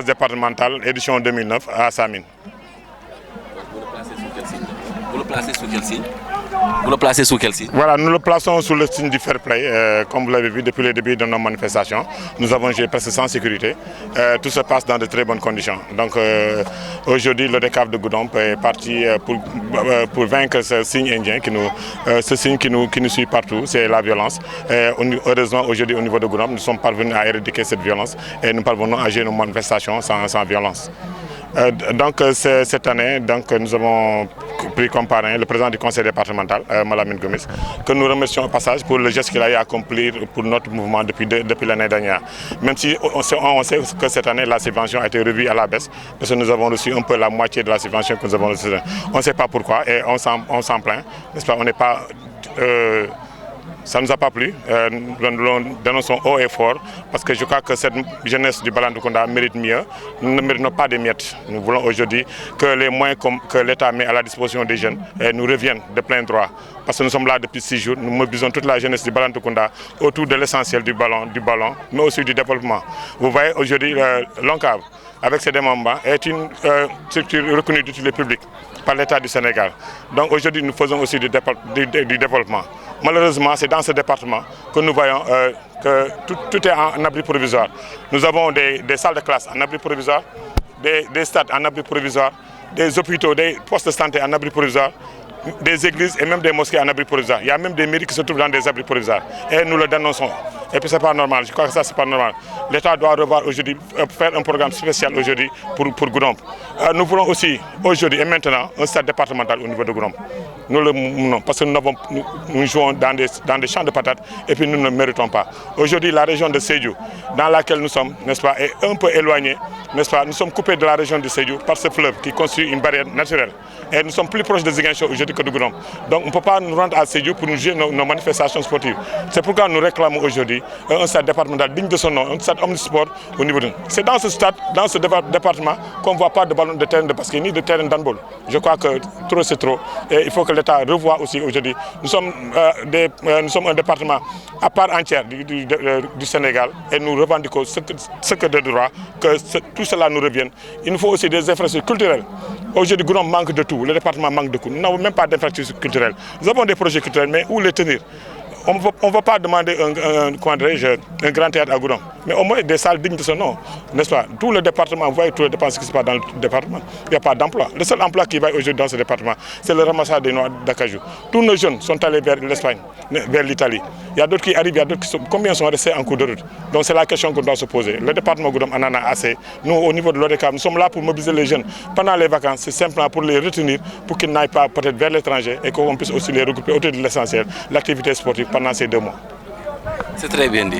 Départementale, édition 2009 à Samine. Vous le placez sous quel signe? Vous le placez sous quel signe? Voilà, nous le plaçons sous le signe du fair play. Comme vous l'avez vu depuis le début de nos manifestations, nous avons joué presque sans sécurité. Tout se passe dans de très bonnes conditions. Donc aujourd'hui, le DECAF de Goudomp est parti pour vaincre ce signe indien, ce signe qui nous suit partout, c'est la violence. Heureusement, aujourd'hui, au niveau de Goudomp, nous sommes parvenus à éradiquer cette violence et nous parvenons à gérer nos manifestations sans violence. Donc cette année, nous avons pris comme parrain le président du conseil départemental, Malamine Gomis, que nous remercions au passage pour le geste qu'il a eu à accomplir pour notre mouvement depuis l'année dernière. Même si on sait que cette année, la subvention a été revue à la baisse, parce que nous avons reçu un peu la moitié de la subvention que nous avons reçue. On ne sait pas pourquoi et on s'en plaint, n'est-ce pas? On n'est pas... Ça ne nous a pas plu, nous dénonçons haut et fort parce que je crois que cette jeunesse du Balantokounda mérite mieux. Nous ne méritons pas des miettes. Nous voulons aujourd'hui que les moyens que l'État met à la disposition des jeunes nous reviennent de plein droit. Parce que nous sommes là depuis 6 jours, nous mobilisons toute la jeunesse du Balantokounda autour de l'essentiel du ballon, mais aussi du développement. Vous voyez aujourd'hui l'ONCAV, avec ses démembrements, est une structure reconnue d'utilité publique par l'État du Sénégal. Donc aujourd'hui, nous faisons aussi du développement. Malheureusement, c'est dans ce département que nous voyons que tout est en abri provisoire. Nous avons des salles de classe en abri provisoire, des stades en abri provisoire, des hôpitaux, des postes de santé en abri provisoire, des églises et même des mosquées en abri provisoire. Il y a même des mairies qui se trouvent dans des abris provisoires. Et nous le dénonçons. Et puis c'est pas normal, je crois que ça c'est pas normal. L'État doit revoir aujourd'hui, faire un programme spécial aujourd'hui pour Goudomp. Nous voulons aussi aujourd'hui et maintenant un stade départemental au niveau de Goudomp. Nous le menons parce que nous jouons dans des champs de patates et puis nous ne méritons pas. Aujourd'hui la région de Sédhiou, dans laquelle nous sommes, n'est-ce pas, est un peu éloignée, n'est-ce pas. Nous sommes coupés de la région de Sédhiou par ce fleuve qui constitue une barrière naturelle. Et nous sommes plus proches de Ziguinchor aujourd'hui que de Goudomp. Donc on ne peut pas nous rendre à Sédhiou pour nous jouer nos manifestations sportives. C'est pourquoi nous réclamons aujourd'hui un stade départemental digne de son nom, un stade omnisport au niveau de nous. C'est dans ce stade, dans ce département, qu'on ne voit pas de ballon de terrain de basket ni de terrain d'handball. Je crois que trop c'est trop. Et il faut que l'État revoie aussi aujourd'hui. Nous sommes un département à part entière du Sénégal et nous revendiquons ce que de droit, que tout cela nous revienne. Il nous faut aussi des infrastructures culturelles. Aujourd'hui, Goudomp manque de tout, le département manque de tout. Nous n'avons même pas d'infrastructures culturelles. Nous avons des projets culturels, mais où les tenir? On ne va pas demander un grand théâtre à Goudomp, mais au moins des salles dignes de ce nom, n'est-ce pas? Tout le département, vous voyez tous les dépenses qui se passent dans le département, il n'y a pas d'emploi. Le seul emploi qui va aujourd'hui dans ce département, c'est le ramassage des noix d'acajou. Tous nos jeunes sont allés vers l'Espagne, vers l'Italie. Il y a d'autres qui arrivent, il y a d'autres qui sont... Combien sont restés en cours de route? Donc c'est la question qu'on doit se poser. Le département Goudomp en a assez. Nous, au niveau de l'ODCAV, nous sommes là pour mobiliser les jeunes. Pendant les vacances, c'est simplement pour les retenir, pour qu'ils n'aillent pas peut-être vers l'étranger et qu'on puisse aussi les regrouper autour de l'essentiel, l'activité sportive pendant ces 2 mois. C'est très bien dit.